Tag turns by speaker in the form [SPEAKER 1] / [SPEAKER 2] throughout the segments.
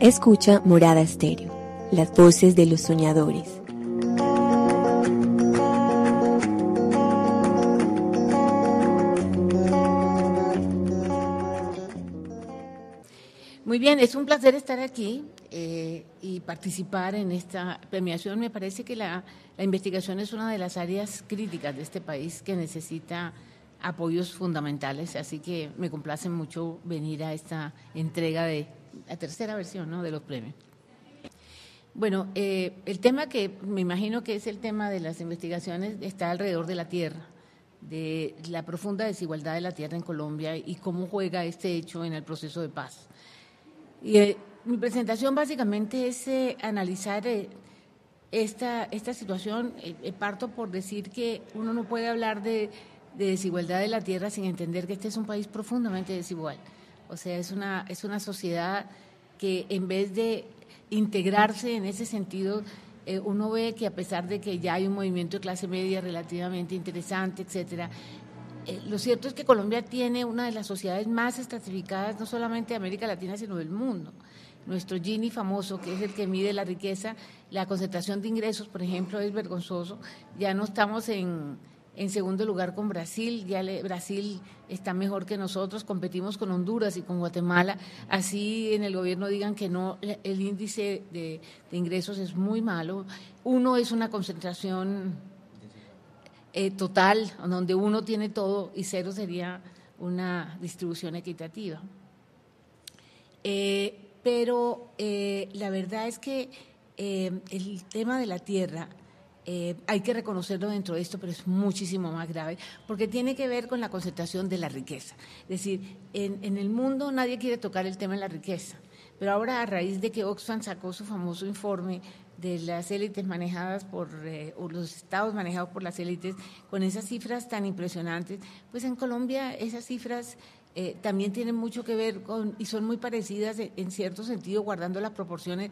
[SPEAKER 1] Escucha Morada Estéreo, las voces de los soñadores.
[SPEAKER 2] Muy bien, es un placer estar aquí y participar en esta premiación. Me parece que la investigación es una de las áreas críticas de este país que necesita apoyos fundamentales, así que me complace mucho venir a esta entrega de la tercera versión, ¿no?, de los premios. Bueno, el tema que me imagino que es el tema de las investigaciones está alrededor de la tierra, de la profunda desigualdad de la tierra en Colombia y cómo juega este hecho en el proceso de paz. Y mi presentación básicamente es analizar esta situación. Parto por decir que uno no puede hablar de desigualdad de la tierra sin entender que este es un país profundamente desigual. O sea, es una sociedad que en vez de integrarse en ese sentido, uno ve que a pesar de que ya hay un movimiento de clase media relativamente interesante, etcétera, lo cierto es que Colombia tiene una de las sociedades más estratificadas, no solamente de América Latina, sino del mundo. Nuestro Gini famoso, que es el que mide la riqueza, la concentración de ingresos, por ejemplo, es vergonzoso. Ya no estamos en segundo lugar con Brasil, Brasil está mejor que nosotros, competimos con Honduras y con Guatemala. Así en el gobierno digan que no, el índice de ingresos es muy malo. Uno es una concentración total, donde uno tiene todo y cero sería una distribución equitativa. Pero la verdad es que el tema de la tierra, hay que reconocerlo dentro de esto, pero es muchísimo más grave, porque tiene que ver con la concentración de la riqueza. Es decir, en el mundo nadie quiere tocar el tema de la riqueza, pero ahora a raíz de que Oxfam sacó su famoso informe de las élites manejadas por, o los estados manejados por las élites, con esas cifras tan impresionantes, pues en Colombia esas cifras también tienen mucho que ver con, y son muy parecidas en cierto sentido, guardando las proporciones,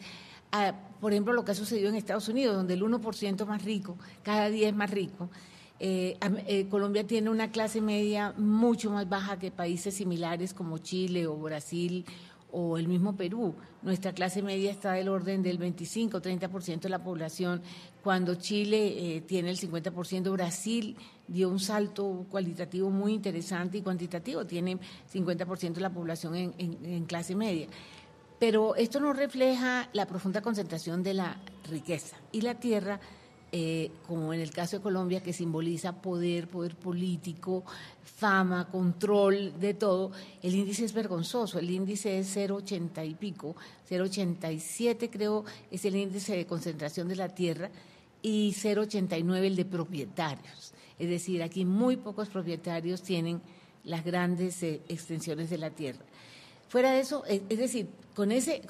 [SPEAKER 2] a, por ejemplo, lo que ha sucedido en Estados Unidos, donde el 1% más rico, cada día es más rico. Colombia tiene una clase media mucho más baja que países similares como Chile o Brasil o el mismo Perú. Nuestra clase media está del orden del 25-30% de la población, cuando Chile tiene el 50%, Brasil dio un salto cualitativo muy interesante y cuantitativo, tiene 50% de la población en clase media. Pero esto no refleja la profunda concentración de la riqueza y la tierra, como en el caso de Colombia, que simboliza poder político, fama, control de todo. El índice es vergonzoso, el índice es 0,80 y pico, 0,87 creo es el índice de concentración de la tierra y 0,89 el de propietarios. Es decir, aquí muy pocos propietarios tienen las grandes extensiones de la tierra. Fuera de eso, es decir, con ese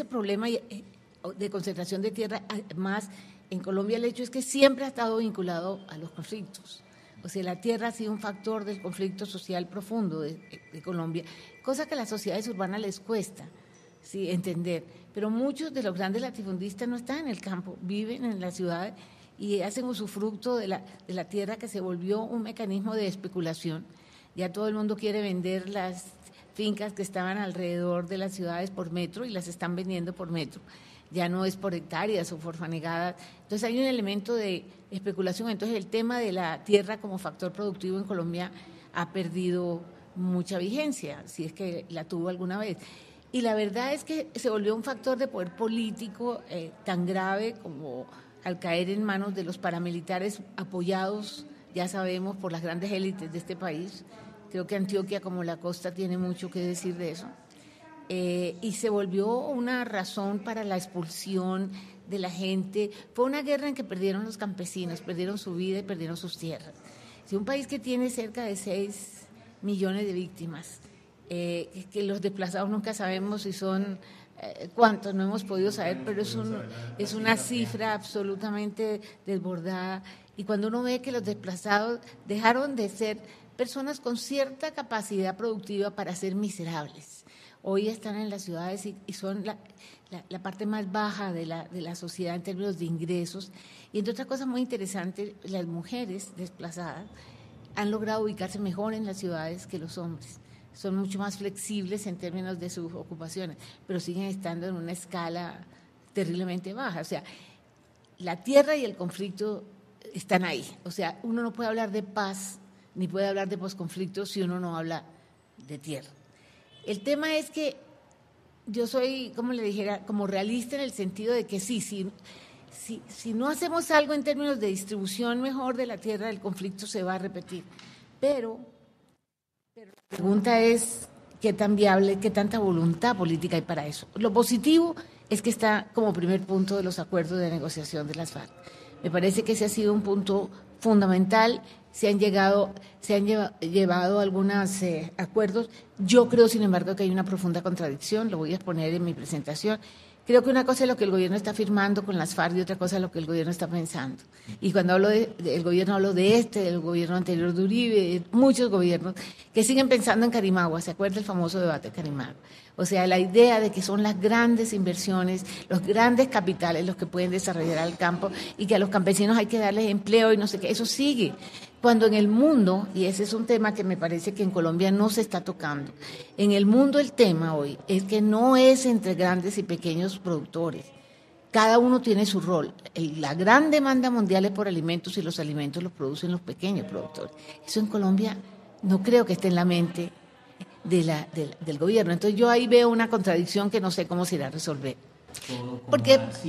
[SPEAKER 2] problema de concentración de tierra, además, en Colombia el hecho es que siempre ha estado vinculado a los conflictos. O sea, la tierra ha sido un factor del conflicto social profundo de Colombia, cosa que a las sociedades urbanas les cuesta, sí, entender. Pero muchos de los grandes latifundistas no están en el campo, viven en la ciudad y hacen usufructo de la tierra, que se volvió un mecanismo de especulación. Ya todo el mundo quiere vender las fincas que estaban alrededor de las ciudades por metro y las están vendiendo por metro. Ya no es por hectáreas o por fanegadas. Entonces hay un elemento de especulación. Entonces el tema de la tierra como factor productivo en Colombia ha perdido mucha vigencia, si es que la tuvo alguna vez. Y la verdad es que se volvió un factor de poder político tan grave como al caer en manos de los paramilitares apoyados, ya sabemos, por las grandes élites de este país. Creo que Antioquia, como la costa, tiene mucho que decir de eso. Y se volvió una razón para la expulsión de la gente. Fue una guerra en que perdieron los campesinos, perdieron su vida y perdieron sus tierras. Es un país que tiene cerca de 6 millones de víctimas, que los desplazados nunca sabemos si son cuántos, no hemos podido saber, pero es una cifra absolutamente desbordada. Y cuando uno ve que los desplazados dejaron de ser personas con cierta capacidad productiva para ser miserables, hoy están en las ciudades y son la parte más baja de la sociedad en términos de ingresos. Y entre otras cosas muy interesantes, las mujeres desplazadas han logrado ubicarse mejor en las ciudades que los hombres. son mucho más flexibles en términos de sus ocupaciones, pero siguen estando en una escala terriblemente baja. O sea, la tierra y el conflicto están ahí. O sea, uno no puede hablar de paz ni puede hablar de posconflicto si uno no habla de tierra. El tema es que yo soy, como le dijera, como realista en el sentido de que si no hacemos algo en términos de distribución mejor de la tierra, el conflicto se va a repetir. Pero la pregunta es qué tan viable, qué tanta voluntad política hay para eso. Lo positivo es que está como primer punto de los acuerdos de negociación de las FARC. Me parece que ese ha sido un punto fundamental. Se han llevado algunos acuerdos. Yo creo, sin embargo, que hay una profunda contradicción, lo voy a exponer en mi presentación. Creo que una cosa es lo que el gobierno está firmando con las FARC y otra cosa es lo que el gobierno está pensando. Y cuando hablo del gobierno, hablo del gobierno anterior de Uribe, de muchos gobiernos que siguen pensando en Carimagua. ¿Se acuerda el famoso debate de Carimagua? O sea, la idea de que son las grandes inversiones, los grandes capitales los que pueden desarrollar al campo y que a los campesinos hay que darles empleo y no sé qué, eso sigue. Cuando en el mundo, y ese es un tema que me parece que en Colombia no se está tocando, en el mundo el tema hoy es que no es entre grandes y pequeños productores. Cada uno tiene su rol. La gran demanda mundial es por alimentos y los alimentos los producen los pequeños productores. Eso en Colombia no creo que esté en la mente del gobierno. Entonces yo ahí veo una contradicción que no sé cómo se irá a resolver.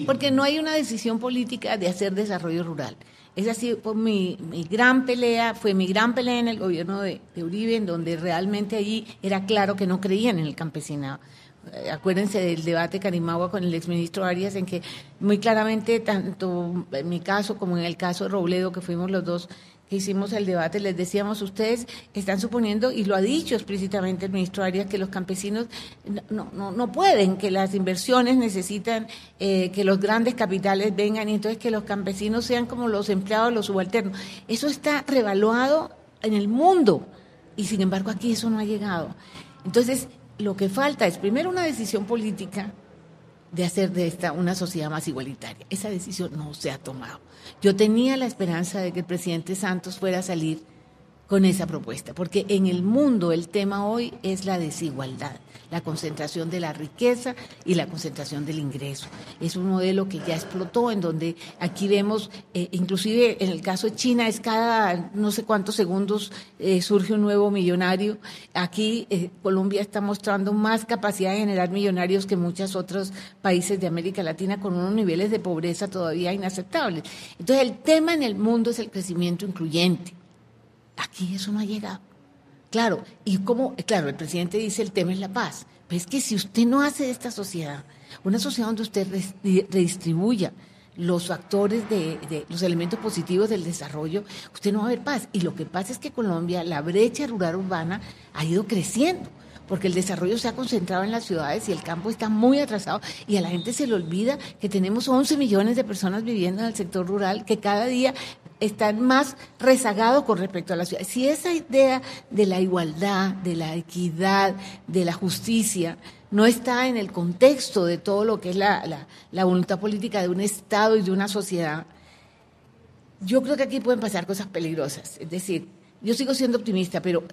[SPEAKER 2] Porque no hay una decisión política de hacer desarrollo rural. Esa fue mi gran pelea, en el gobierno de Uribe, en donde realmente allí era claro que no creían en el campesinado. Acuérdense del debate Carimagua con el exministro Arias, en que muy claramente, tanto en mi caso como en el caso de Robledo, que fuimos los dos que hicimos el debate, les decíamos, ustedes están suponiendo, y lo ha dicho explícitamente el ministro Arias, que los campesinos no pueden, que las inversiones necesitan que los grandes capitales vengan y entonces que los campesinos sean como los empleados, los subalternos. Eso está revaluado en el mundo y sin embargo aquí eso no ha llegado. Entonces, lo que falta es primero una decisión política de hacer de esta una sociedad más igualitaria. Esa decisión no se ha tomado. Yo tenía la esperanza de que el presidente Santos fuera a salir con esa propuesta, porque en el mundo el tema hoy es la desigualdad, la concentración de la riqueza y la concentración del ingreso. Es un modelo que ya explotó, en donde aquí vemos, inclusive en el caso de China, es cada no sé cuántos segundos surge un nuevo millonario. Aquí Colombia está mostrando más capacidad de generar millonarios que muchos otros países de América Latina, con unos niveles de pobreza todavía inaceptables. Entonces el tema en el mundo es el crecimiento incluyente. Aquí eso no ha llegado. Claro, el presidente dice el tema es la paz, pero es que si usted no hace de esta sociedad una sociedad donde usted redistribuya los factores de los elementos positivos del desarrollo, usted no va a ver paz. Y lo que pasa es que Colombia, la brecha rural urbana ha ido creciendo, porque el desarrollo se ha concentrado en las ciudades y el campo está muy atrasado, y a la gente se le olvida que tenemos 11 millones de personas viviendo en el sector rural, que cada día están más rezagados con respecto a la ciudad. Si esa idea de la igualdad, de la equidad, de la justicia no está en el contexto de todo lo que es la voluntad política de un Estado y de una sociedad, yo creo que aquí pueden pasar cosas peligrosas. Es decir, yo sigo siendo optimista, pero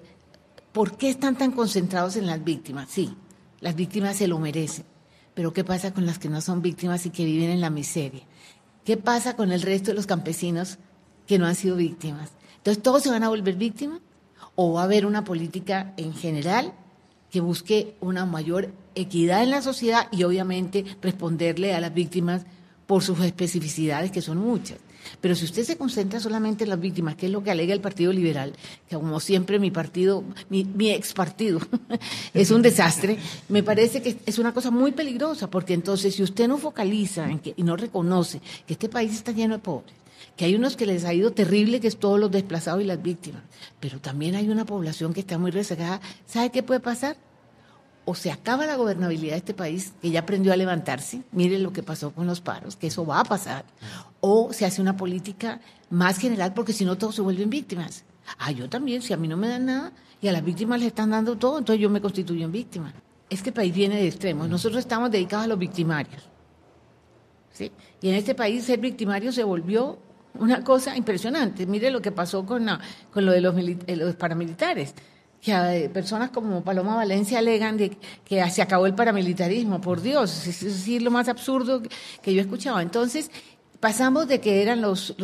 [SPEAKER 2] ¿por qué están tan concentrados en las víctimas? Sí, las víctimas se lo merecen, pero ¿qué pasa con las que no son víctimas y que viven en la miseria? ¿Qué pasa con el resto de los campesinos que no han sido víctimas? Entonces, ¿todos se van a volver víctimas? ¿O va a haber una política en general que busque una mayor equidad en la sociedad y obviamente responderle a las víctimas por sus especificidades, que son muchas? Pero si usted se concentra solamente en las víctimas, que es lo que alega el Partido Liberal, que como siempre mi partido, mi ex partido, es un desastre, me parece que es una cosa muy peligrosa, porque entonces si usted no focaliza y no reconoce que este país está lleno de pobres, que hay unos que les ha ido terrible, que es todos los desplazados y las víctimas, pero también hay una población que está muy rezagada, ¿sabe qué puede pasar? O se acaba la gobernabilidad de este país, que ya aprendió a levantarse, mire lo que pasó con los paros, que eso va a pasar, o se hace una política más general, porque si no todos se vuelven víctimas. Yo también, si a mí no me dan nada y a las víctimas les están dando todo, entonces yo me constituyo en víctima. Este país viene de extremos, nosotros estamos dedicados a los victimarios, ¿sí? Y en este país ser victimario se volvió una cosa impresionante. Mire lo que pasó con lo de los paramilitares, que personas como Paloma Valencia alegan de que se acabó el paramilitarismo. Por Dios, es lo más absurdo que yo he escuchado. Entonces, pasamos de que eran los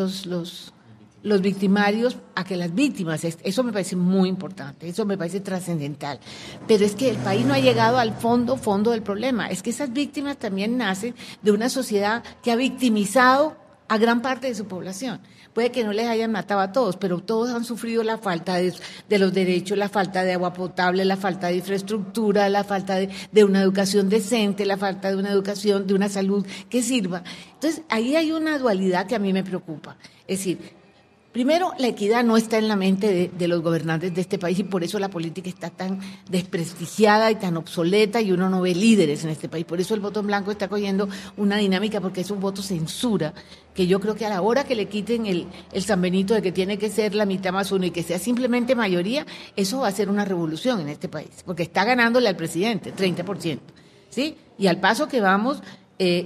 [SPEAKER 2] victimarios a que las víctimas. Eso me parece muy importante, eso me parece trascendental. Pero es que el país no ha llegado al fondo del problema. Es que esas víctimas también nacen de una sociedad que ha victimizado a gran parte de su población. Puede que no les hayan matado a todos, pero todos han sufrido la falta de los derechos, la falta de agua potable, la falta de infraestructura, la falta de una educación decente, la falta de una educación, de una salud que sirva. Entonces, ahí hay una dualidad que a mí me preocupa. Es decir, primero, la equidad no está en la mente de los gobernantes de este país y por eso la política está tan desprestigiada y tan obsoleta y uno no ve líderes en este país. Por eso el voto en blanco está cogiendo una dinámica porque es un voto censura, que yo creo que a la hora que le quiten el San Benito de que tiene que ser la mitad más uno y que sea simplemente mayoría, eso va a ser una revolución en este país, porque está ganándole al presidente, 30%, ¿sí? Y al paso que vamos...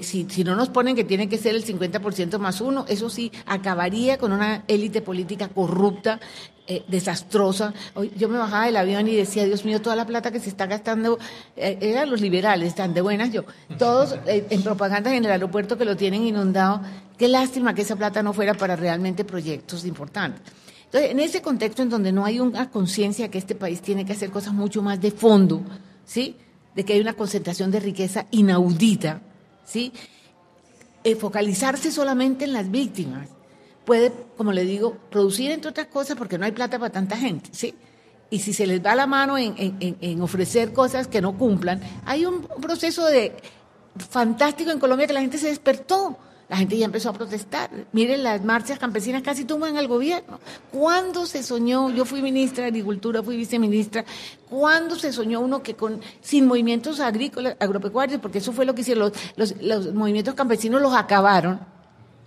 [SPEAKER 2] Si no nos ponen que tiene que ser el 50% más uno, eso sí acabaría con una élite política corrupta, desastrosa. Hoy yo me bajaba del avión y decía, Dios mío, toda la plata que se está gastando, eran los liberales, tan de buenas yo, todos en propaganda en el aeropuerto que lo tienen inundado. Qué lástima que esa plata no fuera para realmente proyectos importantes. Entonces, en ese contexto en donde no hay una conciencia que este país tiene que hacer cosas mucho más de fondo, ¿sí? De que hay una concentración de riqueza inaudita, ¿sí? Focalizarse solamente en las víctimas puede, como le digo, producir entre otras cosas porque no hay plata para tanta gente, ¿sí? Y si se les va la mano en ofrecer cosas que no cumplan, hay un proceso fantástico en Colombia que la gente se despertó. La gente ya empezó a protestar. Miren, las marchas campesinas casi tumban al gobierno. ¿Cuándo se soñó? Yo fui ministra de Agricultura, fui viceministra. ¿Cuándo se soñó uno que sin movimientos agrícolas, agropecuarios, porque eso fue lo que hicieron los movimientos campesinos, los acabaron,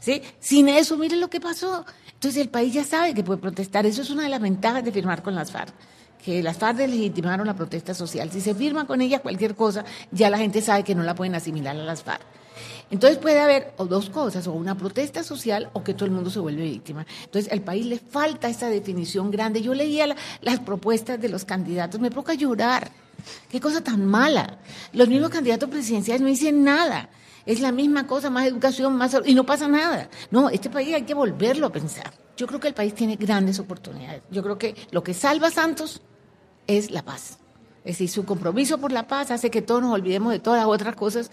[SPEAKER 2] ¿sí? Sin eso, miren lo que pasó. Entonces el país ya sabe que puede protestar. Eso es una de las ventajas de firmar con las FARC, que las FARC deslegitimaron la protesta social. Si se firma con ellas cualquier cosa, ya la gente sabe que no la pueden asimilar a las FARC. Entonces puede haber o dos cosas, o una protesta social o que todo el mundo se vuelve víctima. Entonces al país le falta esa definición grande. Yo leía las propuestas de los candidatos, me provoca llorar. Qué cosa tan mala. Los mismos candidatos presidenciales no dicen nada. Es la misma cosa, más educación, y no pasa nada. No, este país hay que volverlo a pensar. Yo creo que el país tiene grandes oportunidades. Yo creo que lo que salva a Santos es la paz. Es decir, su compromiso por la paz hace que todos nos olvidemos de todas las otras cosas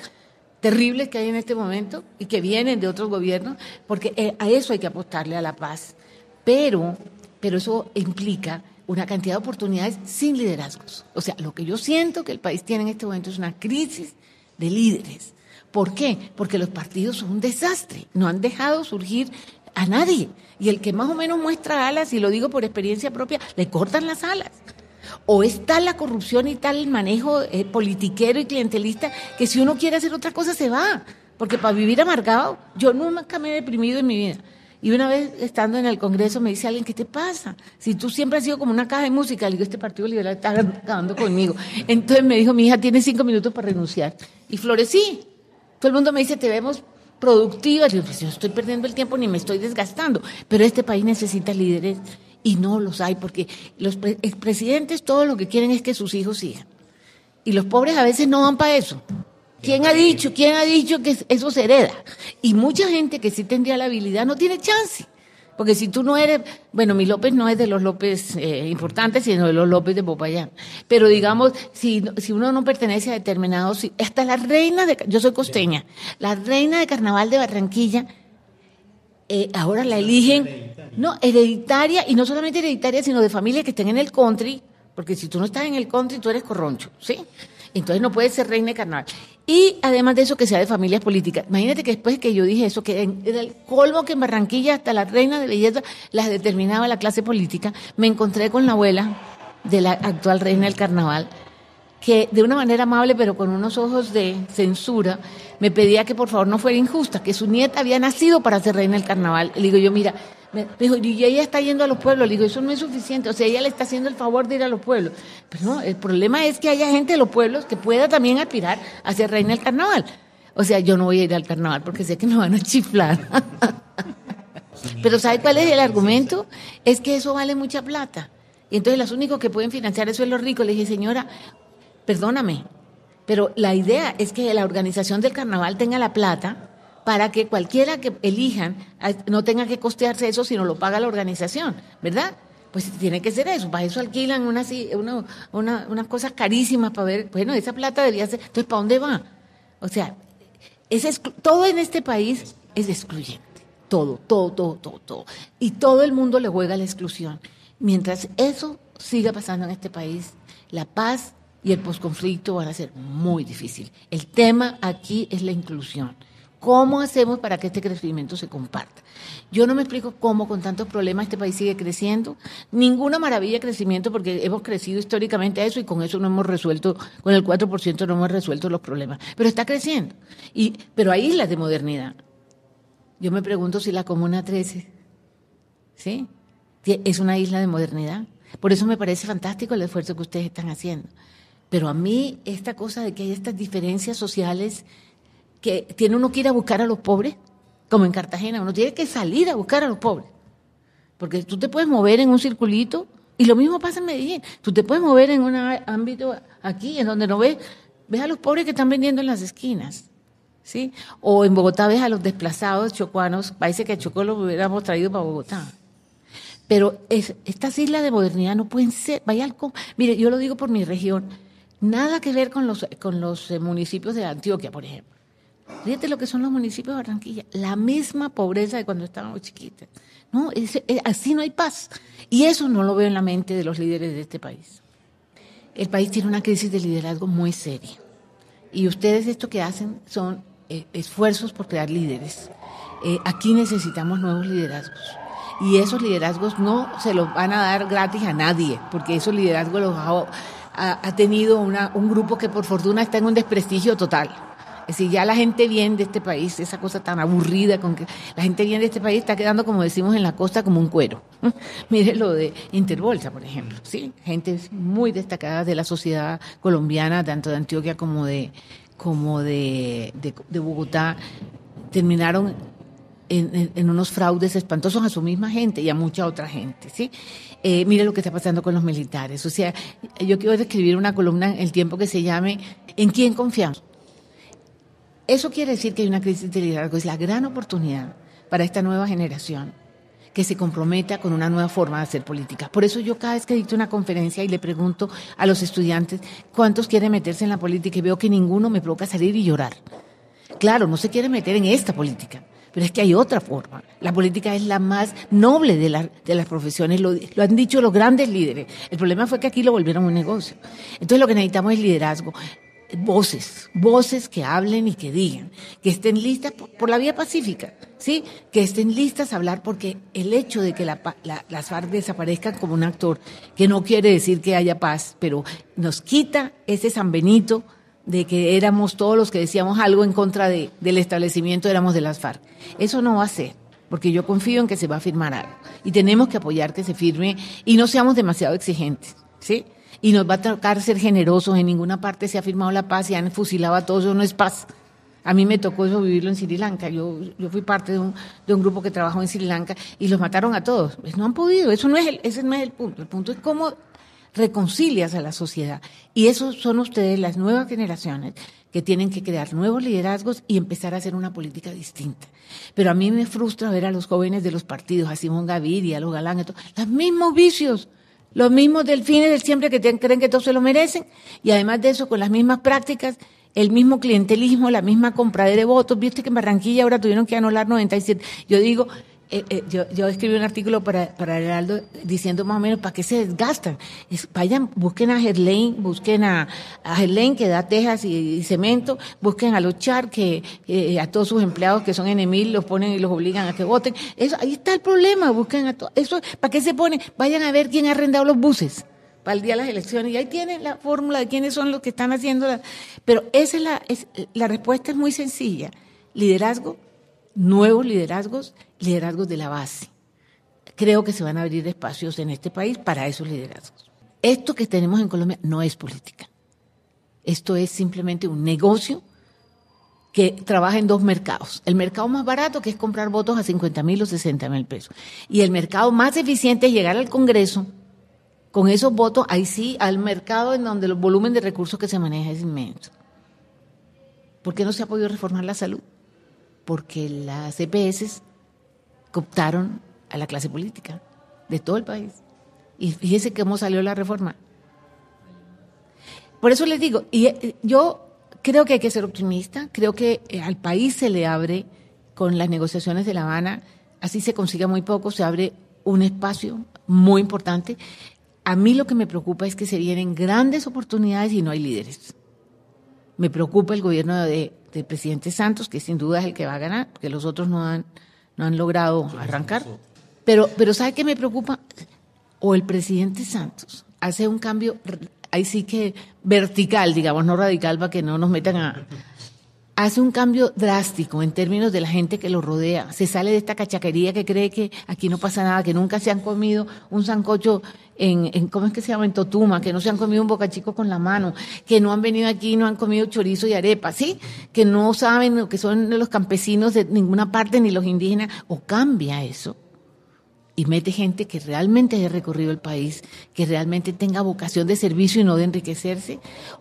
[SPEAKER 2] terribles que hay en este momento y que vienen de otros gobiernos, porque a eso hay que apostarle, a la paz. Pero eso implica una cantidad de oportunidades sin liderazgos. O sea, lo que yo siento que el país tiene en este momento es una crisis de líderes. ¿Por qué? Porque los partidos son un desastre, no han dejado surgir a nadie. Y el que más o menos muestra alas, y lo digo por experiencia propia, le cortan las alas. O es tal la corrupción y tal el manejo politiquero y clientelista que si uno quiere hacer otra cosa se va. Porque para vivir amargado, yo nunca me he deprimido en mi vida. Y una vez estando en el Congreso me dice alguien, ¿qué te pasa? Si tú siempre has sido como una caja de música. Le digo, este Partido Liberal está acabando conmigo. Entonces me dijo, mi hija tiene 5 minutos para renunciar. Y florecí. Todo el mundo me dice, te vemos productiva. Yo, pues yo no estoy perdiendo el tiempo ni me estoy desgastando. Pero este país necesita líderes. Y no los hay, porque los expresidentes todo lo que quieren es que sus hijos sigan. Y los pobres a veces no van para eso. ¿Quién ha dicho que eso se hereda? Y mucha gente que sí tendría la habilidad no tiene chance. Porque si tú no eres, bueno, mi López no es de los López importantes, sino de los López de Popayán. Pero digamos, si uno no pertenece a determinados, hasta la reina yo soy costeña, la reina de Carnaval de Barranquilla, ahora la eligen, no, hereditaria, y no solamente hereditaria, sino de familias que estén en el country, porque si tú no estás en el country, tú eres corroncho, ¿sí? Entonces no puedes ser reina de carnaval. Y además de eso, que sea de familias políticas. Imagínate que después que yo dije eso, que era el colmo que en Barranquilla hasta la reina de belleza las determinaba la clase política, me encontré con la abuela de la actual reina del carnaval, que de una manera amable, pero con unos ojos de censura, me pedía que por favor no fuera injusta, que su nieta había nacido para ser reina del carnaval. Le digo yo, mira, me dijo, y ella está yendo a los pueblos. Le digo, eso no es suficiente, o sea, ella le está haciendo el favor de ir a los pueblos. Pero no, el problema es que haya gente de los pueblos que pueda también aspirar a ser reina del carnaval. O sea, yo no voy a ir al carnaval porque sé que me van a chiflar. Pero ¿sabe cuál es el argumento? Es que eso vale mucha plata. Y entonces los únicos que pueden financiar eso es los ricos. Le dije, señora, perdóname, pero la idea es que la organización del carnaval tenga la plata para que cualquiera que elijan no tenga que costearse eso, sino lo paga la organización, ¿verdad? Pues tiene que ser eso. Para eso alquilan unas cosas carísimas para ver, bueno, esa plata debería ser. Entonces, ¿para dónde va? O sea, todo en este país es excluyente. Todo. Y todo el mundo le juega a la exclusión. Mientras eso siga pasando en este país, la paz y el posconflicto van a ser muy difíciles. El tema aquí es la inclusión. ¿Cómo hacemos para que este crecimiento se comparta? Yo no me explico cómo con tantos problemas este país sigue creciendo. Ninguna maravilla de crecimiento porque hemos crecido históricamente a eso y con eso no hemos resuelto, con el 4% no hemos resuelto los problemas. Pero está creciendo. Pero hay islas de modernidad. Yo me pregunto si la Comuna 13, ¿sí?, es una isla de modernidad. Por eso me parece fantástico el esfuerzo que ustedes están haciendo. Pero a mí esta cosa de que hay estas diferencias sociales que tiene uno que ir a buscar a los pobres, como en Cartagena, uno tiene que salir a buscar a los pobres. Porque tú te puedes mover en un circulito, y lo mismo pasa en Medellín. Tú te puedes mover en un ámbito aquí, en donde no ves a los pobres que están vendiendo en las esquinas, ¿sí? O en Bogotá ves a los desplazados chocuanos, parece que a Chocó lo hubiéramos traído para Bogotá. Pero estas islas de modernidad no pueden ser, mire, yo lo digo por mi región, nada que ver con los municipios de Antioquia, por ejemplo. Fíjate lo que son los municipios de Barranquilla, la misma pobreza de cuando estábamos chiquitas. No, así no hay paz. Y eso no lo veo en la mente de los líderes de este país. El país tiene una crisis de liderazgo muy seria. Y ustedes esto que hacen son esfuerzos por crear líderes. Aquí necesitamos nuevos liderazgos. Y esos liderazgos no se los van a dar gratis a nadie, porque esos liderazgos los ha tenido un grupo que por fortuna está en un desprestigio total. Es decir, ya la gente bien de este país, esa cosa tan aburrida con que la gente bien de este país está quedando, como decimos en la costa, como un cuero. Mire lo de Interbolsa, por ejemplo, ¿sí? Gente muy destacada de la sociedad colombiana, tanto de Antioquia como de Bogotá, terminaron en unos fraudes espantosos a su misma gente y a mucha otra gente, ¿sí? Mire lo que está pasando con los militares. O sea, yo quiero escribir una columna en El Tiempo que se llame ¿En quién confiamos? Eso quiere decir que hay una crisis de liderazgo. Es la gran oportunidad para esta nueva generación que se comprometa con una nueva forma de hacer política. Por eso yo cada vez que dicto una conferencia y le pregunto a los estudiantes cuántos quieren meterse en la política y veo que ninguno, me provoca salir y llorar. Claro, no se quiere meter en esta política, pero es que hay otra forma. La política es la más noble de las profesiones, lo han dicho los grandes líderes. El problema fue que aquí lo volvieron un negocio. Entonces lo que necesitamos es liderazgo. Voces que hablen y que digan, que estén listas por la vía pacífica, ¿sí? Que estén listas a hablar, porque el hecho de que las FARC desaparezcan como un actor, que no quiere decir que haya paz, pero nos quita ese San Benito de que éramos todos los que decíamos algo en contra del establecimiento, éramos de las FARC. Eso no va a ser, porque yo confío en que se va a firmar algo, y tenemos que apoyar que se firme, y no seamos demasiado exigentes, ¿sí? Y nos va a tocar ser generosos. En ninguna parte se ha firmado la paz y han fusilado a todos, eso no es paz. A mí me tocó eso vivirlo en Sri Lanka. Yo fui parte de un grupo que trabajó en Sri Lanka y los mataron a todos. Pues no han podido, ese no es el punto. El punto es cómo reconcilias a la sociedad. Y esos son ustedes, las nuevas generaciones, que tienen que crear nuevos liderazgos y empezar a hacer una política distinta. Pero a mí me frustra ver a los jóvenes de los partidos, a Simón Gaviria, a los Galán, los mismos vicios. Los mismos delfines de siempre que creen que todos se lo merecen, y además de eso, con las mismas prácticas, el mismo clientelismo, la misma compradera de votos. Viste que en Barranquilla ahora tuvieron que anular 97. Yo digo, yo escribí un artículo para el Heraldo diciendo más o menos para qué se desgastan. Vayan, busquen a Gerlain, busquen a Gerlain que da tejas y cemento, busquen a los Char, que a todos sus empleados que son enemigos los ponen y los obligan a que voten. Eso, ahí está el problema, busquen a todos. Eso, ¿para qué se ponen? Vayan a ver quién ha arrendado los buses para el día de las elecciones, y ahí tienen la fórmula de quiénes son los que están haciendo pero esa la respuesta es muy sencilla. Liderazgo, nuevos liderazgos de la base. Creo que se van a abrir espacios en este país para esos liderazgos. Esto que tenemos en Colombia no es política. Esto es simplemente un negocio que trabaja en dos mercados. El mercado más barato, que es comprar votos a 50.000 o 60.000 pesos. Y el mercado más eficiente es llegar al Congreso Con esos votos, ahí sí, al mercado en donde el volumen de recursos que se maneja es inmenso. ¿Por qué no se ha podido reformar la salud? Porque las EPS cooptaron a la clase política de todo el país. Y fíjese cómo salió la reforma. Por eso les digo, yo creo que hay que ser optimista, creo que al país se le abre con las negociaciones de La Habana, así se consiga muy poco, se abre un espacio muy importante. A mí lo que me preocupa es que se vienen grandes oportunidades y no hay líderes. Me preocupa el gobierno del presidente Santos, que sin duda es el que va a ganar, porque los otros no han logrado arrancar. Pero ¿sabe qué me preocupa? O el presidente Santos hace un cambio, ahí sí que vertical, digamos, no radical, para que no nos metan hace un cambio drástico en términos de la gente que lo rodea. Se sale de esta cachaquería que cree que aquí no pasa nada, que nunca se han comido un sancocho ¿cómo es que se llama? En Totuma, que no se han comido un bocachico con la mano, que no han venido aquí y no han comido chorizo y arepa, ¿sí? Que no saben lo que son los campesinos de ninguna parte, ni los indígenas. O cambia eso y mete gente que realmente haya recorrido el país, que realmente tenga vocación de servicio y no de enriquecerse,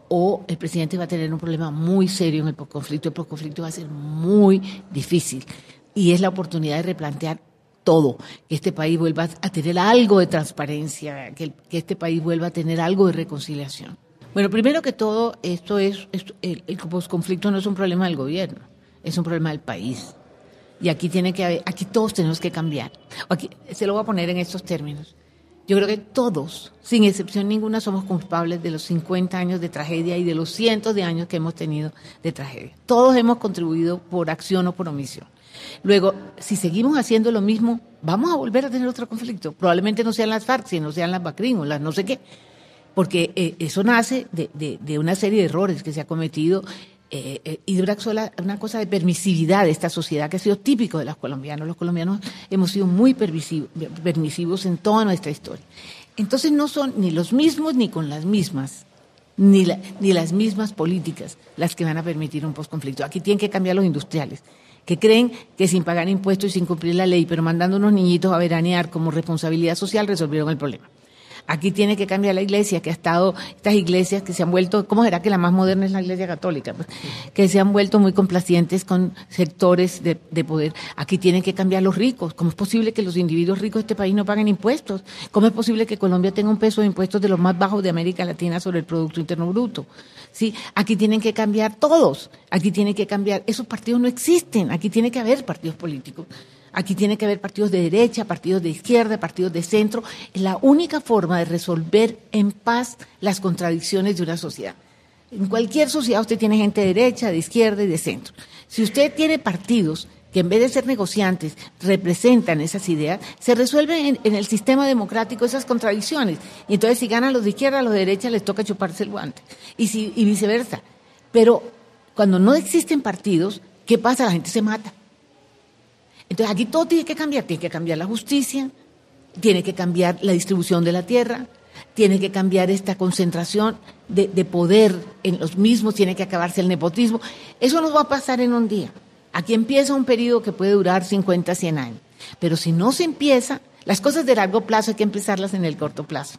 [SPEAKER 2] o el presidente va a tener un problema muy serio en el posconflicto. El posconflicto va a ser muy difícil y es la oportunidad de replantear todo, que este país vuelva a tener algo de transparencia, que este país vuelva a tener algo de reconciliación. Bueno, primero que todo, el posconflicto no es un problema del gobierno, es un problema del país. Y aquí aquí todos tenemos que cambiar. Aquí, se lo voy a poner en estos términos. Yo creo que todos, sin excepción ninguna, somos culpables de los 50 años de tragedia y de los cientos de años que hemos tenido de tragedia. Todos hemos contribuido por acción o por omisión. Luego, si seguimos haciendo lo mismo, vamos a volver a tener otro conflicto. Probablemente no sean las FARC, sino sean las BACRIM o las no sé qué. Porque eso nace de una serie de errores que se ha cometido. Y de una cosa de permisividad de esta sociedad que ha sido típico de los colombianos. Los colombianos hemos sido muy permisivos en toda nuestra historia. Entonces no son ni los mismos ni con las mismas, ni las mismas políticas las que van a permitir un posconflicto. Aquí tienen que cambiar los industriales, que creen que sin pagar impuestos y sin cumplir la ley, pero mandando unos niñitos a veranear como responsabilidad social, resolvieron el problema. Aquí tiene que cambiar la iglesia, que ha estado, estas iglesias que se han vuelto, ¿cómo será que la más moderna es la iglesia católica? Pues, que se han vuelto muy complacientes con sectores de poder. Aquí tienen que cambiar los ricos. ¿Cómo es posible que los individuos ricos de este país no paguen impuestos? ¿Cómo es posible que Colombia tenga un peso de impuestos de los más bajos de América Latina sobre el Producto Interno Bruto? ¿Sí? Aquí tienen que cambiar todos. Aquí tienen que cambiar. Esos partidos no existen. Aquí tiene que haber partidos políticos. Aquí tiene que haber partidos de derecha, partidos de izquierda, partidos de centro. Es la única forma de resolver en paz las contradicciones de una sociedad. En cualquier sociedad usted tiene gente de derecha, de izquierda y de centro. Si usted tiene partidos que en vez de ser negociantes representan esas ideas, se resuelven en el sistema democrático esas contradicciones. Y entonces si ganan los de izquierda, a los de derecha les toca chuparse el guante. Y viceversa. Pero cuando no existen partidos, ¿qué pasa? La gente se mata. Entonces aquí todo tiene que cambiar la justicia, tiene que cambiar la distribución de la tierra, tiene que cambiar esta concentración de poder en los mismos, tiene que acabarse el nepotismo. Eso no va a pasar en un día. Aquí empieza un periodo que puede durar 50, 100 años. Pero si no se empieza, las cosas de largo plazo hay que empezarlas en el corto plazo.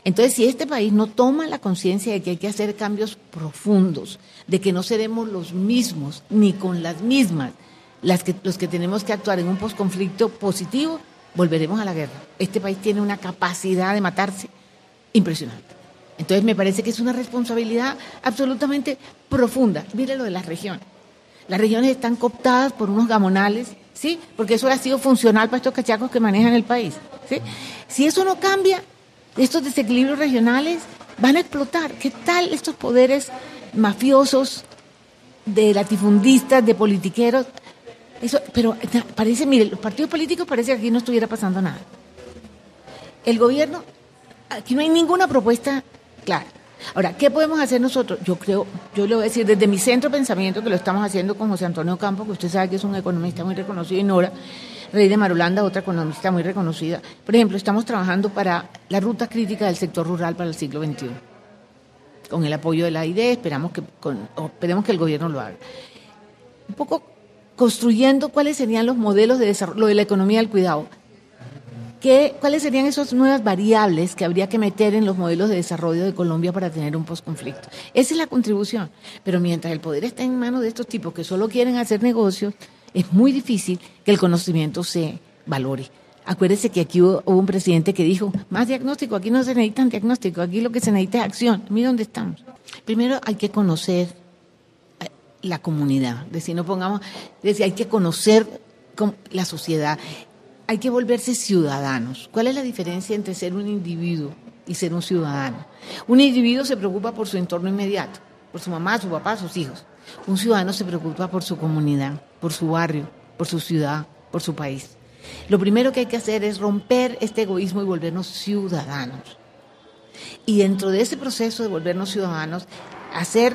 [SPEAKER 2] Entonces, si este país no toma la conciencia de que hay que hacer cambios profundos, de que no seremos los mismos ni con las mismas, los que tenemos que actuar en un posconflicto positivo, volveremos a la guerra. Este país tiene una capacidad de matarse impresionante. Entonces me parece que es una responsabilidad absolutamente profunda. Mire lo de las regiones. Las regiones están cooptadas por unos gamonales, ¿sí? Porque eso ha sido funcional para estos cachacos que manejan el país, ¿sí? Si eso no cambia, estos desequilibrios regionales van a explotar. ¿Qué tal estos poderes mafiosos, de latifundistas, de politiqueros? Pero parece, mire, los partidos políticos parece que aquí no estuviera pasando nada. El gobierno, aquí no hay ninguna propuesta clara. Ahora, ¿qué podemos hacer nosotros? Yo le voy a decir, desde mi centro de pensamiento, que lo estamos haciendo con José Antonio Campo, que usted sabe que es un economista muy reconocido, y Nora Rey de Marulanda, otra economista muy reconocida. Por ejemplo, estamos trabajando para la ruta crítica del sector rural para el siglo XXI. Con el apoyo de la AID, esperemos que el gobierno lo haga. Un poco construyendo cuáles serían los modelos de desarrollo, lo de la economía del cuidado. ¿Cuáles serían esas nuevas variables que habría que meter en los modelos de desarrollo de Colombia para tener un posconflicto? Esa es la contribución. Pero mientras el poder está en manos de estos tipos que solo quieren hacer negocios, es muy difícil que el conocimiento se valore. Acuérdese que aquí hubo un presidente que dijo, más diagnóstico, aquí no se necesita diagnóstico, aquí lo que se necesita es acción. Mira dónde estamos. Primero hay que conocer la comunidad, hay que conocer la sociedad, hay que volverse ciudadanos. ¿Cuál es la diferencia entre ser un individuo y ser un ciudadano? Un individuo se preocupa por su entorno inmediato, por su mamá, su papá, sus hijos. Un ciudadano se preocupa por su comunidad, por su barrio, por su ciudad, por su país. Lo primero que hay que hacer es romper este egoísmo y volvernos ciudadanos. Y dentro de ese proceso de volvernos ciudadanos, hacer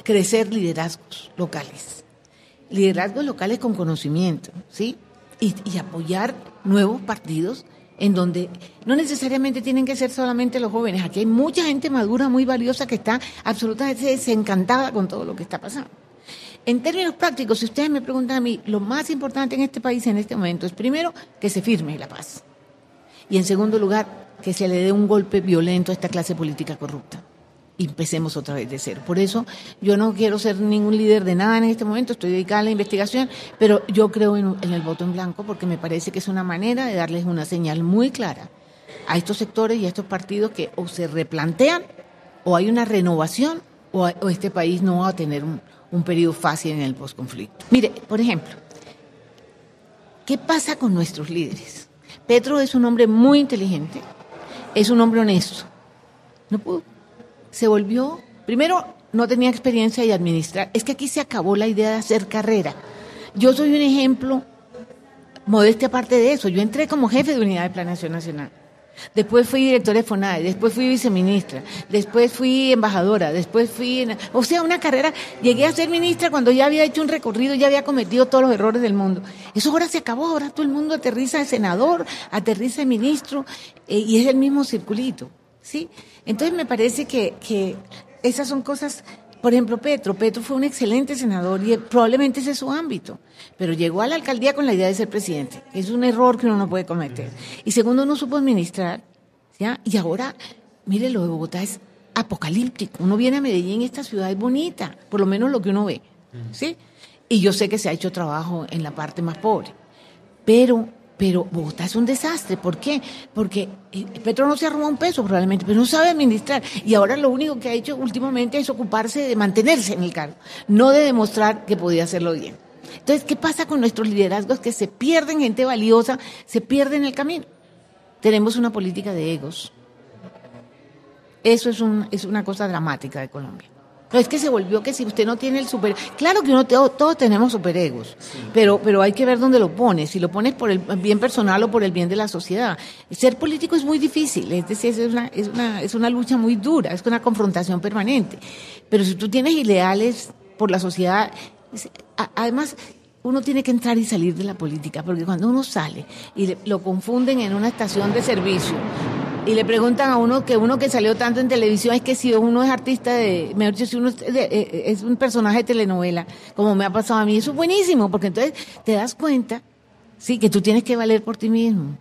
[SPEAKER 2] crecer liderazgos locales con conocimiento, ¿sí? Y apoyar nuevos partidos en donde no necesariamente tienen que ser solamente los jóvenes. Aquí hay mucha gente madura, muy valiosa, que está absolutamente desencantada con todo lo que está pasando. En términos prácticos, si ustedes me preguntan a mí, lo más importante en este país en este momento es, primero, que se firme la paz. Y en segundo lugar, que se le dé un golpe violento a esta clase política corrupta. Y empecemos otra vez de cero. Por eso yo no quiero ser ningún líder de nada en este momento, estoy dedicada a la investigación, pero yo creo en el voto en blanco porque me parece que es una manera de darles una señal muy clara a estos sectores y a estos partidos que o se replantean o hay una renovación o este país no va a tener un periodo fácil en el posconflicto. Mire, por ejemplo, ¿qué pasa con nuestros líderes? Petro es un hombre muy inteligente, es un hombre honesto. No pudo. Se volvió, primero no tenía experiencia de administrar, es que aquí se acabó la idea de hacer carrera. Yo soy un ejemplo, modestia aparte de eso, yo entré como jefe de unidad de planeación nacional, después fui directora de FONADE, después fui viceministra, después fui embajadora, después una carrera, llegué a ser ministra cuando ya había hecho un recorrido, ya había cometido todos los errores del mundo. Eso ahora se acabó, ahora todo el mundo aterriza de senador, aterriza de ministro, y es el mismo circulito, ¿sí? Entonces me parece que esas son cosas, por ejemplo, Petro fue un excelente senador y probablemente ese es su ámbito, pero llegó a la alcaldía con la idea de ser presidente. Es un error que uno no puede cometer. Y segundo, no supo administrar, ¿ya? Y ahora, mire, lo de Bogotá es apocalíptico. Uno viene a Medellín y esta ciudad es bonita, por lo menos lo que uno ve, ¿sí? Y yo sé que se ha hecho trabajo en la parte más pobre, pero Bogotá es un desastre. ¿Por qué? Porque Petro no se ha robado un peso probablemente, pero no sabe administrar. Y ahora lo único que ha hecho últimamente es ocuparse de mantenerse en el cargo, no de demostrar que podía hacerlo bien. Entonces, ¿qué pasa con nuestros liderazgos? Que se pierden gente valiosa, se pierde en el camino. Tenemos una política de egos. Eso es una cosa dramática de Colombia. No, es que se volvió que si usted no tiene el super... Claro que todos tenemos superegos, sí. pero hay que ver dónde lo pones, si lo pones por el bien personal o por el bien de la sociedad. Ser político es muy difícil, es decir, es una lucha muy dura, es una confrontación permanente. Pero si tú tienes ideales por la sociedad, además uno tiene que entrar y salir de la política, porque cuando uno sale y lo confunden en una estación de servicio, y le preguntan a uno que salió tanto en televisión, es que si uno es artista mejor dicho, si uno es un personaje de telenovela, como me ha pasado a mí, eso es buenísimo, porque entonces te das cuenta, sí, que tú tienes que valer por ti mismo,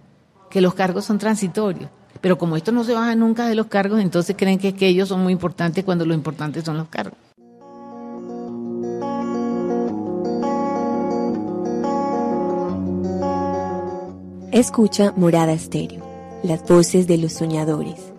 [SPEAKER 2] que los cargos son transitorios. Pero como estos no se bajan nunca de los cargos, entonces creen que ellos son muy importantes cuando lo importante son los cargos.
[SPEAKER 1] Escucha Morada Estéreo, las voces de los soñadores.